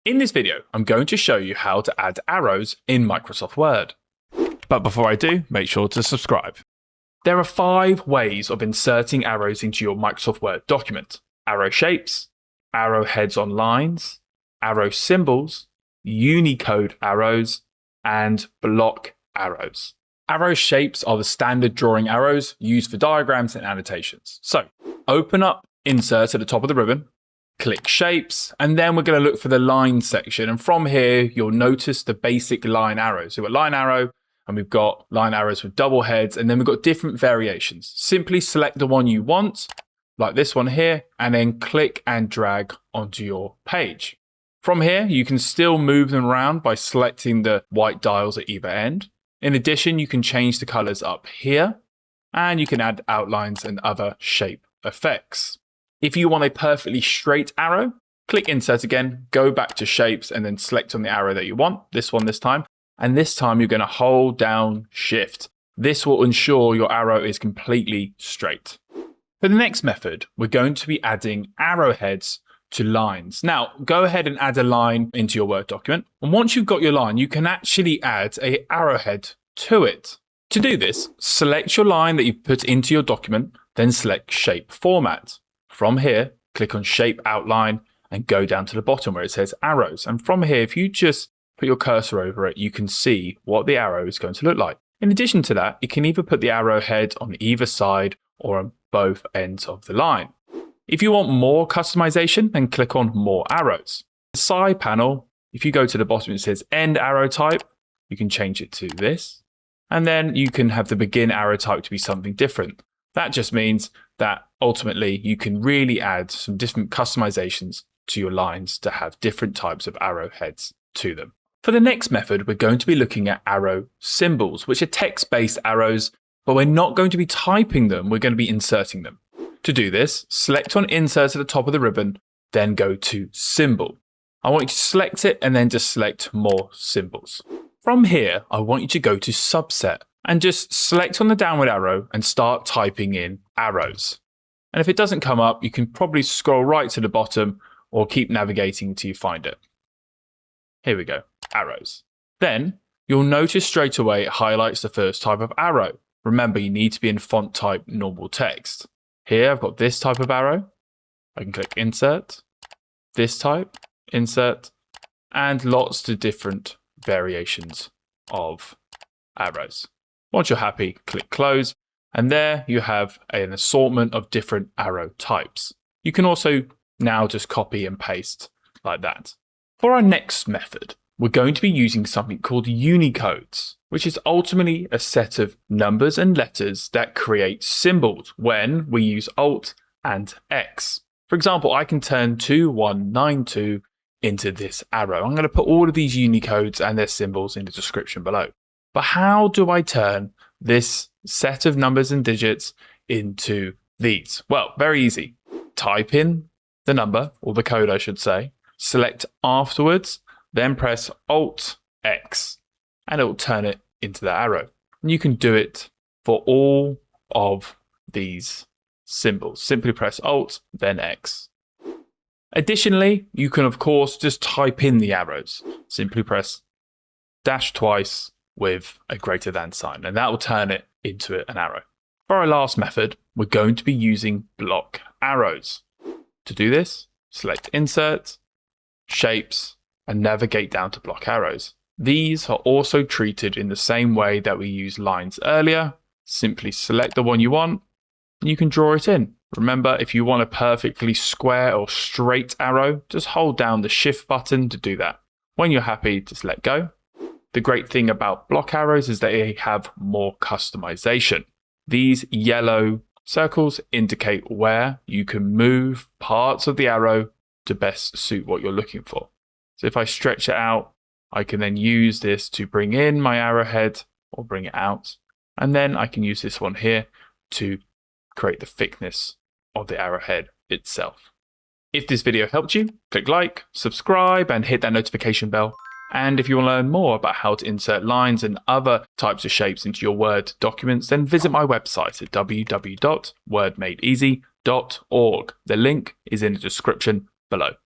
In this video, I'm going to show you how to add arrows in Microsoft Word. But before I do, make sure to subscribe. There are 5 ways of inserting arrows into your Microsoft Word document: arrow shapes, arrowheads on lines, arrow symbols, Unicode arrows, and block arrows. Arrow shapes are the standard drawing arrows used for diagrams and annotations. So open up Insert at the top of the ribbon, click Shapes, and then we're going to look for the line section. And from here, you'll notice the basic line arrows. So we've got line arrow, and we've got line arrows with double heads, and then we've got different variations. Simply select the one you want, like this one here, and then click and drag onto your page. From here, you can still move them around by selecting the white dials at either end. In addition, you can change the colors up here, and you can add outlines and other shape effects. If you want a perfectly straight arrow, click Insert again, go back to Shapes, and then select on the arrow that you want, this one this time. And this time you're going to hold down Shift. This will ensure your arrow is completely straight. For the next method, we're going to be adding arrowheads to lines. Now, go ahead and add a line into your Word document. And once you've got your line, you can actually add an arrowhead to it. To do this, select your line that you put into your document, then select Shape Format. From here, click on Shape Outline and go down to the bottom where it says Arrows. And from here, if you just put your cursor over it, you can see what the arrow is going to look like. In addition to that, you can either put the arrowhead on either side or on both ends of the line. If you want more customization, then click on More Arrows. The side panel, if you go to the bottom, it says End Arrow Type. You can change it to this. And then you can have the Begin Arrow Type to be something different. That just means that ultimately you can really add some different customizations to your lines to have different types of arrowheads to them. For the next method, we're going to be looking at arrow symbols, which are text-based arrows, but we're not going to be typing them, we're going to be inserting them. To do this, select on Insert at the top of the ribbon, then go to Symbol. I want you to select it and then just select More Symbols. From here, I want you to go to Subset and just select on the downward arrow and start typing in arrows. And if it doesn't come up, you can probably scroll right to the bottom or keep navigating until you find it. Here we go, arrows. Then you'll notice straight away it highlights the first type of arrow. Remember, you need to be in font type normal text. Here I've got this type of arrow. I can click Insert, this type, Insert, and lots of different variations of arrows. Once you're happy, click Close, and there you have an assortment of different arrow types. You can also now just copy and paste like that. For our next method, we're going to be using something called Unicodes, which is ultimately a set of numbers and letters that create symbols when we use Alt and X. For example, I can turn 2192 into this arrow. I'm going to put all of these Unicodes and their symbols in the description below. But how do I turn this set of numbers and digits into these? Well, very easy. Type in the number, or the code I should say, select afterwards, then press Alt X, and it will turn it into the arrow. And you can do it for all of these symbols. Simply press Alt, then X. Additionally, you can of course just type in the arrows. Simply press dash twice with a greater than sign, and that will turn it into an arrow. For our last method, we're going to be using block arrows. To do this, select Insert, Shapes, and navigate down to block arrows. These are also treated in the same way that we used lines earlier. Simply select the one you want, and you can draw it in. Remember, if you want a perfectly square or straight arrow, just hold down the Shift button to do that. When you're happy, just let go. The great thing about block arrows is that they have more customization. These yellow circles indicate where you can move parts of the arrow to best suit what you're looking for. So if I stretch it out, I can then use this to bring in my arrowhead or bring it out. And then I can use this one here to create the thickness of the arrowhead itself. If this video helped you, click like, subscribe, and hit that notification bell. And if you want to learn more about how to insert lines and other types of shapes into your Word documents, then visit my website at www.wordmadeeasy.org. The link is in the description below.